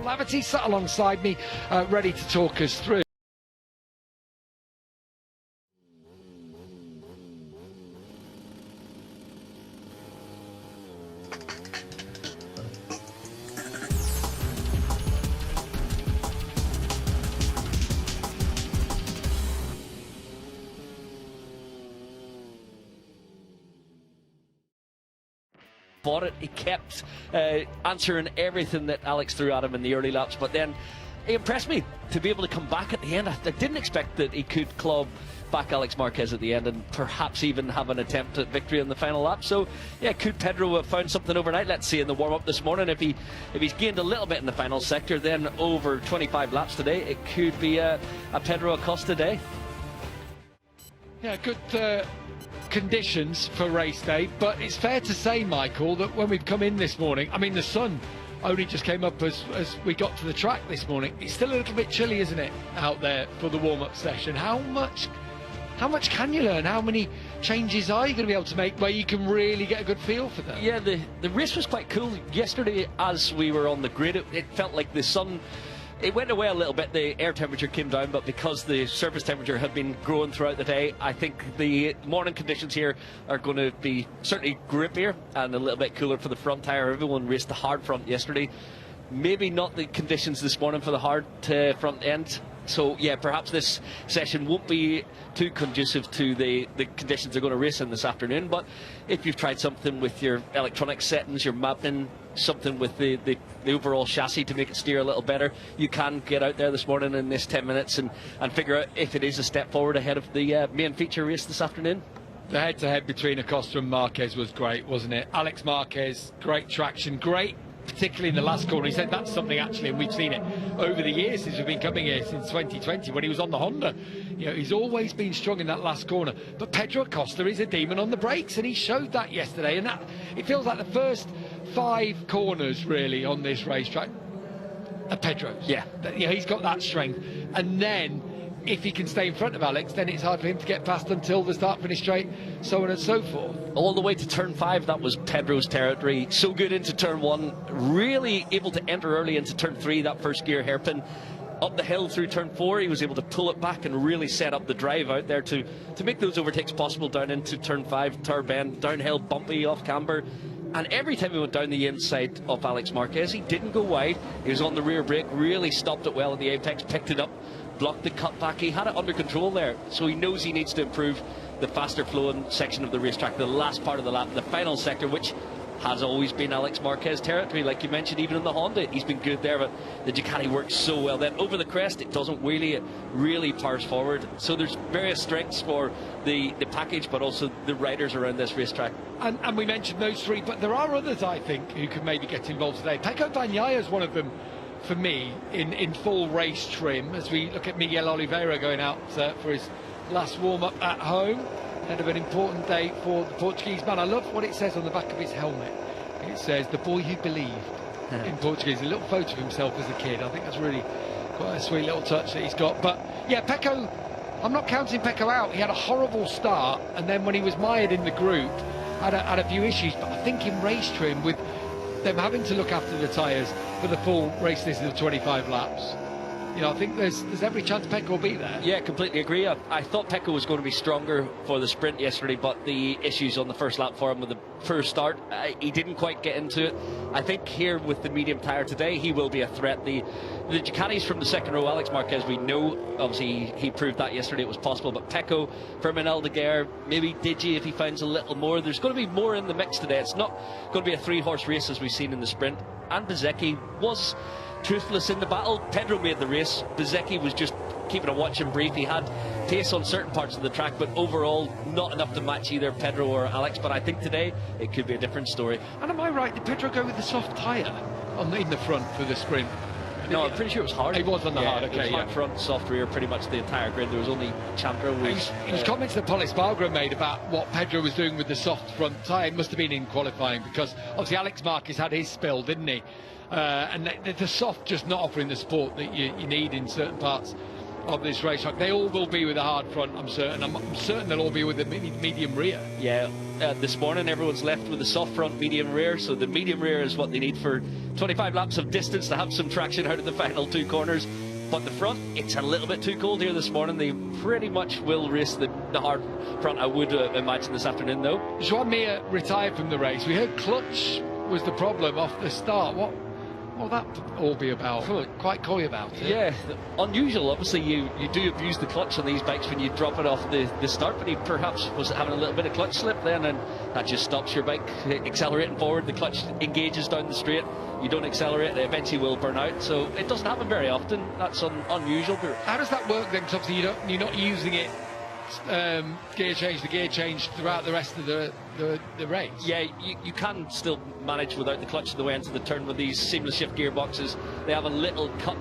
Lavity sat alongside me, ready to talk us through. Bought it. He kept answering everything that Alex threw at him in the early laps, but then he impressed me to be able to come back at the end. I didn't expect that he could club back Alex Marquez at the end and perhaps even have an attempt at victory in the final lap. So yeah, could Pedro have found something overnight? Let's see in the warm-up this morning. If he's gained a little bit in the final sector, then over 25 laps today, it could be a Pedro Acosta day. Yeah, good conditions for race day, but it's fair to say, Michael, that when we've come in this morning, I mean, the sun only just came up as we got to the track this morning. It's still a little bit chilly, isn't it, out there for the warm-up session? How much can you learn? How many changes are you going to be able to make where you can really get a good feel for them? Yeah, the race was quite cool yesterday. As we were on the grid, it felt like the sun, it went away a little bit, the air temperature came down, but because the surface temperature had been growing throughout the day, I think the morning conditions here are going to be certainly grippier and a little bit cooler for the front tyre. Everyone raced the hard front yesterday. Maybe not the conditions this morning for the hard front end. So yeah, perhaps this session won't be too conducive to the conditions they're going to race in this afternoon. But if you've tried something with your electronic settings, your mapping, something with the overall chassis to make it steer a little better, you can get out there this morning in this 10 minutes and figure out if it is a step forward ahead of the main feature race this afternoon. The head-to-head between Acosta and Marquez was great, wasn't it? Alex Marquez, great traction, great, particularly in the last corner. He said that's something actually, and we've seen it over the years since we've been coming here, since 2020 when he was on the Honda. You know, he's always been strong in that last corner. But Pedro Acosta is a demon on the brakes, and he showed that yesterday. And that, it feels like the first 5 corners really on this racetrack are Pedro's. Yeah, you know, he's got that strength, and then if he can stay in front of Alex, then it's hard for him to get past until the start-finish straight, so on and so forth. All the way to turn 5, that was Pedro's territory. So good into turn 1, really able to enter early into turn 3, that first gear hairpin. Up the hill through turn 4, he was able to pull it back and really set up the drive out there to make those overtakes possible down into turn 5, Tower Bend, downhill, bumpy off camber. And every time he went down the inside of Alex Marquez, he didn't go wide. He was on the rear brake, really stopped it well at the apex, picked it up, blocked the cutback. He had it under control there, so he knows he needs to improve the faster flowing section of the racetrack, the last part of the lap, the final sector, which has always been Alex Marquez territory. Like you mentioned, even in the Honda, he's been good there, but the Ducati works so well. Then over the crest, it doesn't wheelie, it really powers forward. So there's various strengths for the package, but also the riders around this racetrack. And we mentioned those 3, but there are others, I think, who could maybe get involved today. Pecco Bagnaia is one of them for me in full race trim, as we look at Miguel Oliveira going out for his last warm-up at home. End of an important day for the Portuguese man. I love what it says on the back of his helmet. It says, "The boy who believed," in Portuguese. A little photo of himself as a kid. I think that's really quite a sweet little touch that he's got. But yeah, Pecco, I'm not counting Pecco out. He had a horrible start, and then when he was mired in the group, had a few issues. But I think in race trim, with them having to look after the tyres for the full race distance of 25 laps, you know, I think there's every chance Pecco will be there. Yeah, completely agree. I thought Pecco was going to be stronger for the sprint yesterday, but the issues on the first lap for him with the first start, he didn't quite get into it. I think here with the medium tyre today, he will be a threat. The Ducatis from the second row, Alex Marquez, we know, obviously he proved that yesterday it was possible, but Pecco, Firmin Aldeguer, maybe Digi if he finds a little more. There's going to be more in the mix today. It's not going to be a 3-horse race as we've seen in the sprint. And Bezzecchi was truthless in the battle. Pedro made the race. Bezzecchi was just keeping a watch and brief. He had pace on certain parts of the track, but overall not enough to match either Pedro or Alex. But I think today it could be a different story. And am I right, did Pedro go with the soft tyre in the front for the sprint? No, I'm pretty sure it was hard. It was on the hard, okay. It was hard front, soft rear, pretty much the entire grid. There was only Chandra. It was comments that Paul Espargaro made about what Pedro was doing with the soft front tyre. It must have been in qualifying, because obviously Alex Marquez had his spill, didn't he? And the soft just not offering the support that you need in certain parts of this racetrack. They all will be with a hard front, I'm certain. I'm certain they'll all be with a medium rear. Yeah, this morning. Everyone's left with the soft front, medium rear, so the medium rear is what they need for 25 laps of distance to have some traction out of the final 2 corners. But the front, it's a little bit too cold here this morning. They pretty much will race the hard front, I would imagine, this afternoon, though. Joan Mir retired from the race. We heard clutch was the problem off the start. What will that all be about? Quite coy about it. Yeah, unusual. Obviously, you do abuse the clutch on these bikes when you drop it off the start, but he perhaps was having a little bit of clutch slip then, and that just stops your bike accelerating forward. The clutch engages down the straight. You don't accelerate, it eventually will burn out. So it doesn't happen very often. That's unusual. But how does that work then? Because obviously you're not using it gear change throughout the rest of the race. Yeah, you can still manage without the clutch on the way into the turn with these seamless shift gearboxes. They have a little cut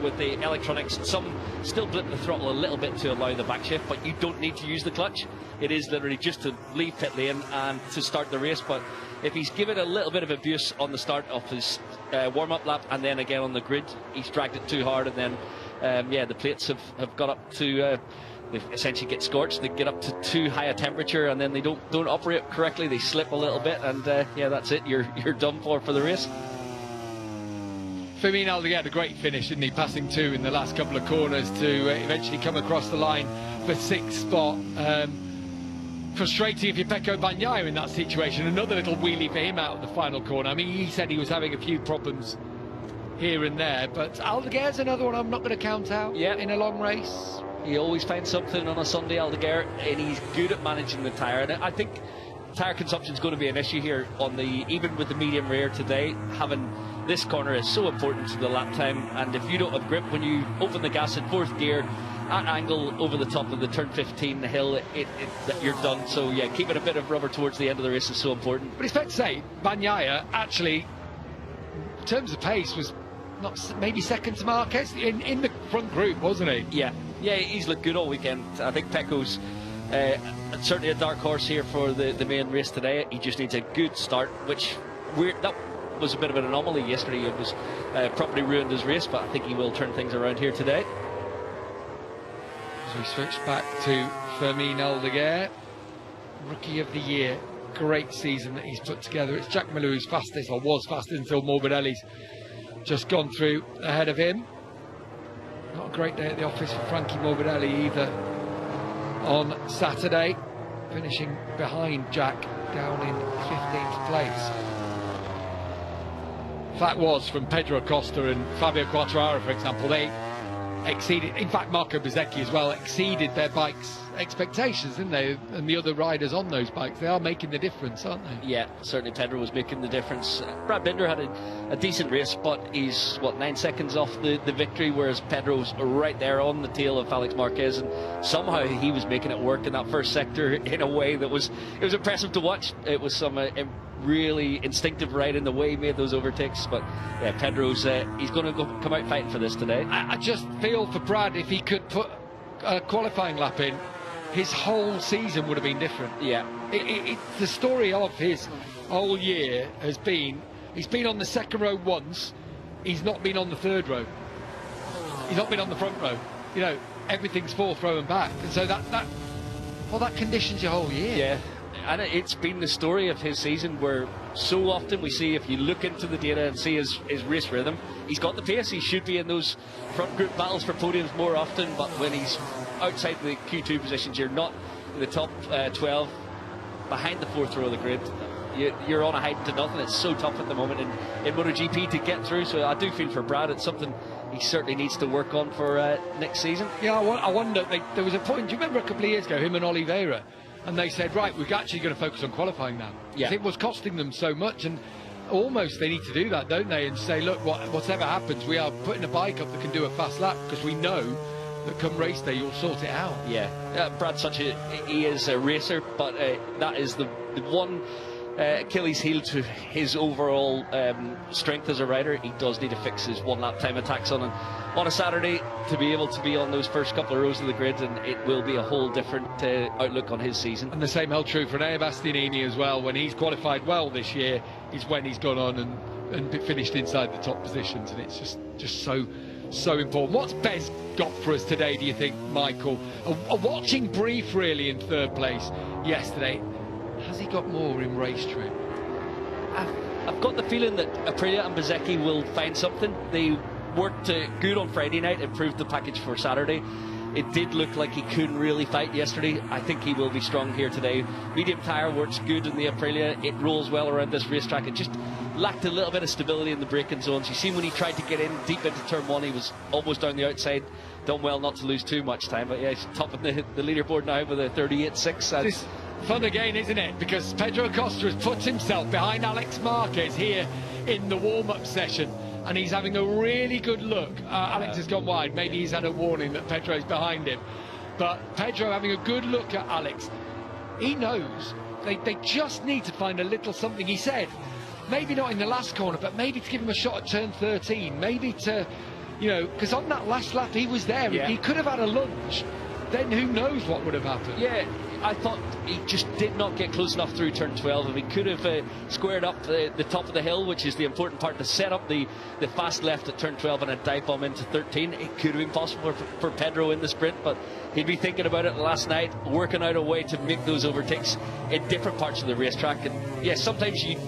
with the electronics. Some still blip the throttle a little bit to allow the back shift, but you don't need to use the clutch. It is literally just to leave pit lane and to start the race. But if he's given a little bit of abuse on the start of his warm-up lap and then again on the grid, he's dragged it too hard, and then yeah, the plates have got up to they essentially get scorched. They get up to too high a temperature, and then they don't operate correctly. They slip a little bit, and yeah, that's it. You're done for the race. Fermin Aldeguer had a great finish, didn't he? Passing 2 in the last couple of corners to eventually come across the line for 6th spot. Frustrating if you're Pecco Bagnaia in that situation. Another little wheelie for him out of the final corner. I mean, he said he was having a few problems here and there, but Aldeguer's another one I'm not going to count out in a long race. He always finds something on a Sunday, Aldeguer, and he's good at managing the tyre. And I think tyre consumption is going to be an issue here even with the medium rear today. Having this corner is so important to the lap time, and if you don't have grip when you open the gas in 4th gear at angle over the top of the turn 15 hill, you're done. So yeah, keeping a bit of rubber towards the end of the race is so important. But it's fair to say Bagnaia actually, in terms of pace, was maybe second to Marquez in the front group, wasn't he? Yeah, he's looked good all weekend. I think Pecco's certainly a dark horse here for the main race today. He just needs a good start, which that was a bit of an anomaly yesterday. It was properly ruined his race, but I think he will turn things around here today. As we switch back to Fermin Aldeguer, Rookie of the Year, great season that he's put together. It's Jack Miller who's fastest, or was fastest until Morbidelli's just gone through ahead of him. Not a great day at the office for Frankie Morbidelli either on Saturday, finishing behind Jack down in 15th place. Fact was, from Pedro Acosta and Fabio Quartararo, for example, they exceeded, in fact Marco Bezzecchi as well, exceeded their bikes' expectations, didn't they? And the other riders on those bikes, they are making the difference, aren't they? Yeah, certainly Pedro was making the difference. Brad Binder had a decent race, but he's, what, 9 seconds off the victory, whereas Pedro's right there on the tail of Alex Marquez, and somehow he was making it work in that first sector in a way that was impressive to watch. It was some really instinctive riding the way he made those overtakes, but yeah, Pedro's he's going to come out fighting for this today. I just feel for Brad, if he could put a qualifying lap in, his whole season would have been different. Yeah, the story of his whole year has been, he's been on the second row once, he's not been on the third row, he's not been on the front row, you know, everything's 4th row and back, and so that conditions your whole year. Yeah, and it's been the story of his season where so often we see, if you look into the data and see his race rhythm, he's got the pace. He should be in those front group battles for podiums more often, but when he's outside the Q2 positions, you're not in the top 12 behind the 4th row of the grid. You're on a hide to nothing. It's so tough at the moment in MotoGP to get through, so I do feel for Brad. It's something he certainly needs to work on for next season. Yeah, I wonder, there was a point, do you remember a couple of years ago, him and Oliveira, and they said, right, we're actually going to focus on qualifying now. Yeah. It was costing them so much, and almost they need to do that, don't they, and say, look, whatever happens, we are putting a bike up that can do a fast lap, because we know that come race day you'll sort it out. Yeah, Brad's he is a racer, but that is the one Achilles heel to his overall strength as a rider. He does need to fix his 1 lap time attacks on a Saturday to be able to be on those first couple of rows of the grid, and it will be a whole different outlook on his season. And the same held true for Nea Bastianini as well. When he's qualified well this year is when he's gone on and finished inside the top positions, and it's just so important. What's Bez got for us today, do you think, Michael? A watching brief really in 3rd place yesterday. Has he got more in race trim? I've got the feeling that Aprilia and Bezzecchi will find something. They worked good on Friday night, improved the package for Saturday. It did look like he couldn't really fight yesterday. I think he will be strong here today. Medium tyre works good in the Aprilia. It rolls well around this racetrack. It just lacked a little bit of stability in the braking zones. You see when he tried to get in deep into turn 1, he was almost down the outside. Done well not to lose too much time. But yeah, he's topping the leaderboard now with a 38.6. It's fun again, isn't it? Because Pedro Acosta has put himself behind Alex Marquez here in the warm-up session, and he's having a really good look. Alex has gone wide. Maybe he's had a warning that Pedro's behind him. But Pedro having a good look at Alex. He knows they just need to find a little something. He said, maybe not in the last corner, but maybe to give him a shot at turn 13. Maybe to, you know, because on that last lap he was there. Yeah. He could have had a lunge. Then who knows what would have happened. Yeah, I thought he just did not get close enough through turn 12. If he could have squared up the top of the hill, which is the important part, to set up the fast left at turn 12 and a dive bomb into 13, it could have been possible for Pedro in the sprint, but he'd be thinking about it last night, working out a way to make those overtakes in different parts of the racetrack. And yeah, sometimes you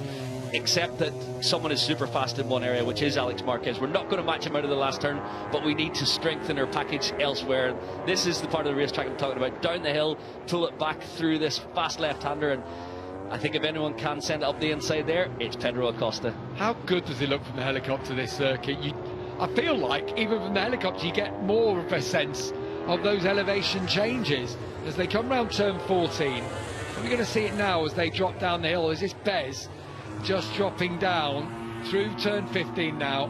accept that someone is super fast in one area, which is Alex Marquez. We're not going to match him out of the last turn, but we need to strengthen our package elsewhere. This is the part of the racetrack I'm talking about. Down the hill, pull it back through this fast left-hander, and I think if anyone can send it up the inside there, it's Pedro Acosta. How good does he look from the helicopter, this circuit? I feel like even from the helicopter you get more of a sense of those elevation changes as they come round turn 14. And we're going to see it now as they drop down the hill. There's this Bez just dropping down through turn 15 now.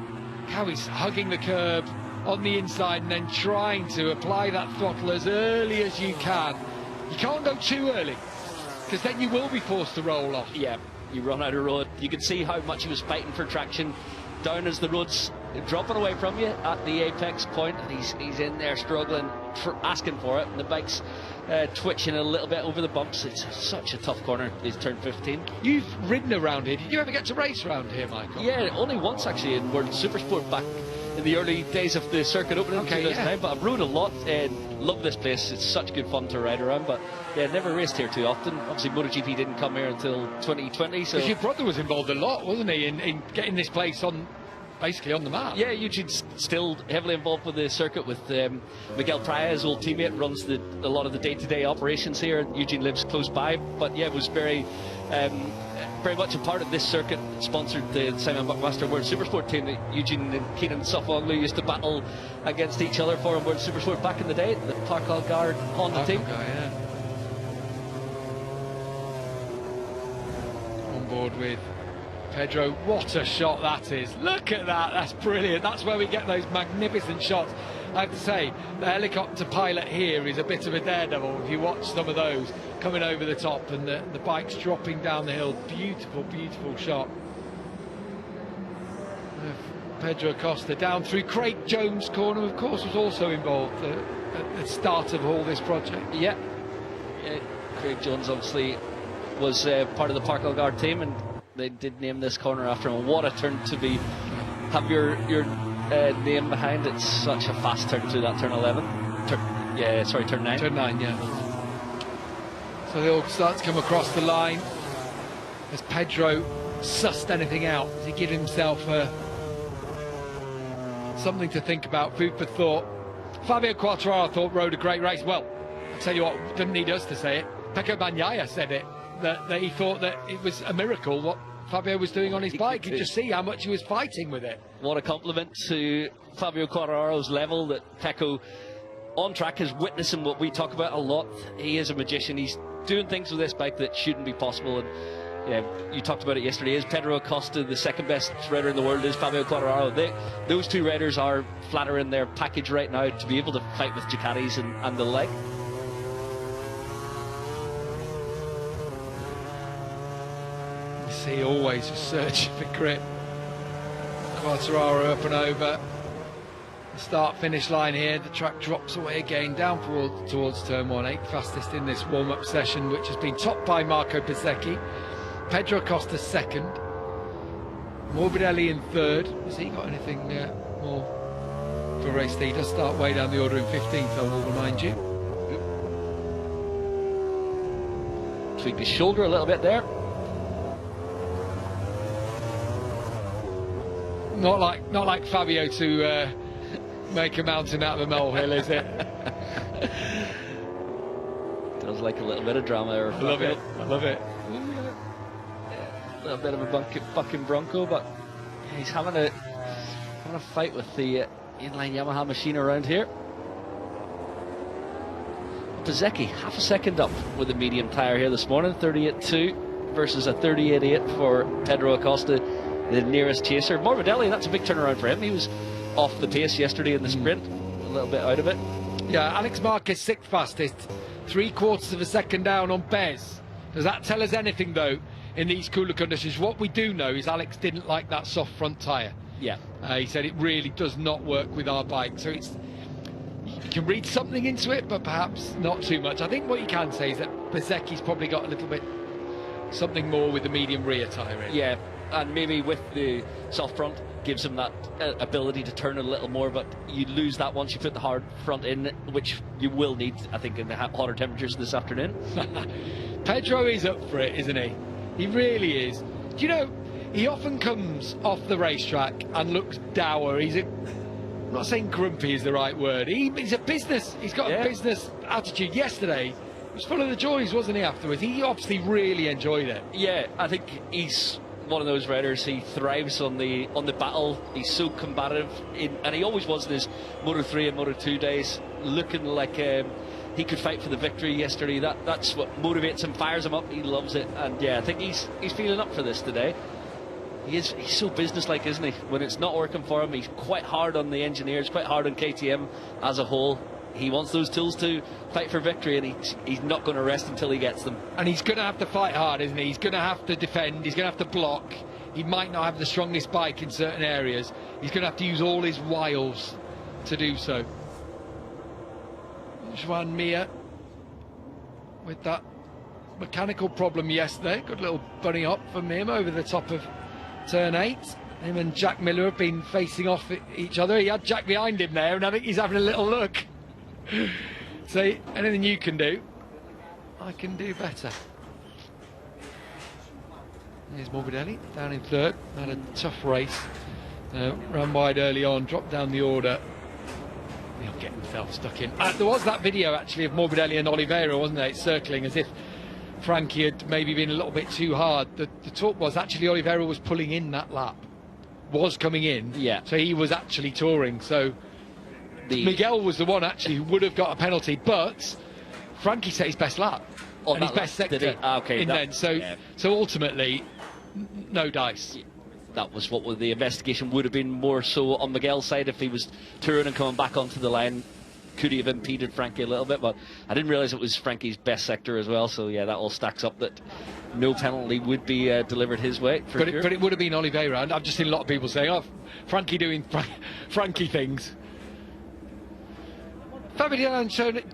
How he's hugging the curb on the inside and then trying to apply that throttle as early as you can. You can't go too early, because then you will be forced to roll off. Yeah, you run out of road. You can see how much he was fighting for traction down as the road's dropping away from you at the apex point, and he's in there struggling, asking for it, and the bike's twitching a little bit over the bumps. It's such a tough corner, this turn 15. You've ridden around here. Did you ever get to race around here, Michael? Yeah, only once actually in World Supersport back in the early days of the circuit opening in 2009, but I've rode a lot and love this place. It's such good fun to ride around, but yeah, never raced here too often. Obviously MotoGP didn't come here until 2020, so... Because your brother was involved a lot, wasn't he, in getting this place on, basically on the map? Yeah, Eugene's still heavily involved with the circuit with Miguel Praya, his old teammate, runs a lot of the day-to-day operations here. Eugene lives close by, but yeah, it was very much a part of this circuit. Sponsored the Simon Buckmaster World Supersport team that Eugene and Keenan Sofoglu used to battle against each other for in World Supersport back in the day, the Park Algarve Honda team. Yeah. On board with Pedro. What a shot that is. Look at that. That's brilliant. That's where we get those magnificent shots. I have to say, the helicopter pilot here is a bit of a daredevil. If you watch some of those coming over the top and the bike's dropping down the hill. Beautiful, beautiful shot. Pedro Acosta down through Craig Jones' corner, of course, was also involved at the start of all this project. Yeah. Craig Jones obviously was part of the Park Algarve team, and they did name this corner after him. What a turn to have your name behind. It's such a fast turn through that turn 11. Turn 9. Turn 9, yeah. So they all start to come across the line. Has Pedro sussed anything out? Does he give himself something to think about, food for thought? Fabio Quartararo thought rode a great race. Well, I'll tell you what, didn't need us to say it. Pecco Bagnaia said it, that he thought that it was a miracle what Fabio was doing on his bike. You could just see how much he was fighting with it. What a compliment to Fabio Quartararo's level, that Pecco on track is witnessing what we talk about a lot. He is a magician. He's doing things with this bike that shouldn't be possible. And yeah, you talked about it yesterday. Is Pedro Acosta the second best rider in the world? Is Fabio Quartararo? Those two riders are flattering their package right now to be able to fight with Ducatis and the like. You see, always searching for grip. Quartararo up and over. The start-finish line here. The track drops away again, down towards turn 1, 8th fastest in this warm-up session, which has been topped by Marco Bezzecchi. Pedro Acosta second. Morbidelli in third. Has he got anything more for race day? He does start way down the order in 15th, I will remind you. tweaked his shoulder a little bit there. Not like Fabio to make a mountain out of a molehill, is it? Does like a little bit of drama there. I love it. I love it. A little bit of a bucking bronco, but he's having a fight with the inline Yamaha machine around here. Bezzecchi, half a second up with the medium tyre here this morning, 38.2 versus a 38.8 for Pedro Acosta, the nearest chaser. Morbidelli, that's a big turnaround for him. He was off the pace yesterday in the sprint, a little bit out of it. Yeah, Alex Marquez 6th fastest, 3/4 of a second down on Bez. Does that tell us anything, though, in these cooler conditions? What we do know is Alex didn't like that soft front tyre. Yeah. He said it really does not work with our bike. So you can read something into it, but perhaps not too much. I think what you can say is that Bezzecchi's probably got a little bit something more with the medium rear tyre in. Yeah, and maybe with the soft front gives him that ability to turn a little more, but you lose that once you put the hard front in, which you will need, I think, in the hotter temperatures this afternoon. Pedro is up for it, isn't he? He really is. Do you know, he often comes off the racetrack and looks dour. I'm not saying grumpy is the right word. He's a business. He's got a business attitude. Yesterday, he was full of the joys, wasn't he, afterwards? He obviously really enjoyed it. Yeah, I think he's one of those riders. He thrives on the battle. He's so combative, and he always was in his Moto3 and Moto2 days, looking like he could fight for the victory yesterday. That's what motivates him, fires him up. He loves it, and yeah, I think he's feeling up for this today. He's so businesslike, isn't he? When it's not working for him, he's quite hard on the engineers, quite hard on KTM as a whole. He wants those tools to fight for victory, and he's not going to rest until he gets them. And he's going to have to fight hard, isn't he? He's going to have to defend, he's going to have to block. He might not have the strongest bike in certain areas. He's going to have to use all his wiles to do so. Joan Mir with that mechanical problem yesterday. Good little bunny hop from him over the top of turn 8. Him and Jack Miller have been facing off each other. He had Jack behind him there, and I think he's having a little look. So anything you can do, I can do better. Here's Morbidelli down in 3rd. Had a tough race. Ran wide early on, dropped down the order. He'll get himself stuck in. There was that video actually of Morbidelli and Oliveira, wasn't there? It's circling as if Frankie had maybe been a little bit too hard. The talk was actually Oliveira was pulling in that lap, was coming in. Yeah. So he was actually touring. So Miguel was the one actually who would have got a penalty, but Frankie set his best lap and his best sector in then. So ultimately, no dice. That was what the investigation would have been, more so on Miguel's side if he was touring and coming back onto the line. Could he have impeded Frankie a little bit, but I didn't realise it was Frankie's best sector as well, so yeah, that all stacks up that no penalty would be delivered his way. But it would have been Oliveira, and I've just seen a lot of people saying, oh, Frankie doing Frankie things. Fabio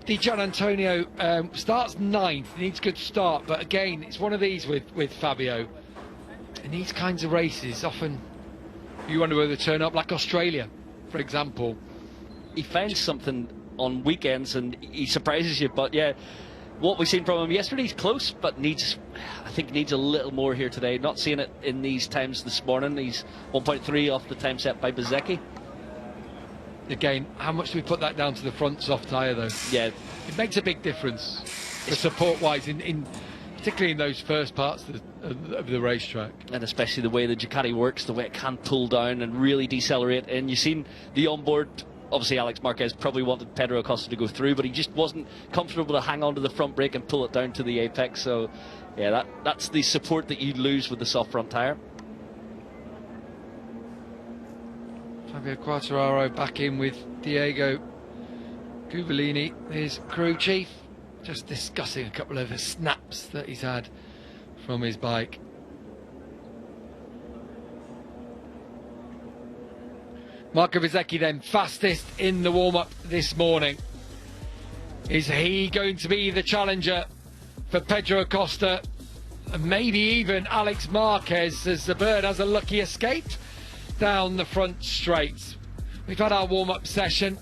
Di Gianantonio starts 9th, needs a good start, but again, it's one of these with Fabio. In these kinds of races, often you wonder whether they turn up, like Australia, for example. He finds something on weekends and he surprises you, but yeah, what we've seen from him yesterday, he's close, but I think needs a little more here today. Not seeing it in these times this morning. He's 1.3 off the time set by Bezzecchi. Again, how much do we put that down to the front soft tyre, though? Yeah, it makes a big difference, support-wise, particularly in those first parts of the racetrack. And especially the way the Ducati works, the way it can pull down and really decelerate. And you've seen the onboard, obviously Alex Marquez probably wanted Pedro Acosta to go through, but he just wasn't comfortable to hang on to the front brake and pull it down to the apex. So yeah, that's the support that you lose with the soft front tyre. Fabio Quartararo back in with Diego Guvellini, his crew chief, just discussing a couple of the snaps that he's had from his bike. Marco Bezzecchi then fastest in the warm-up this morning. Is he going to be the challenger for Pedro Acosta and maybe even Alex Marquez, as the bird has a lucky escape down the front straight? We've had our warm-up session.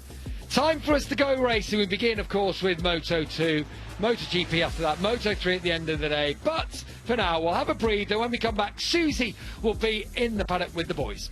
Time for us to go racing. We begin, of course, with Moto2, MotoGP after that, Moto3 at the end of the day. But for now, we'll have a breather. When we come back, Susie will be in the paddock with the boys.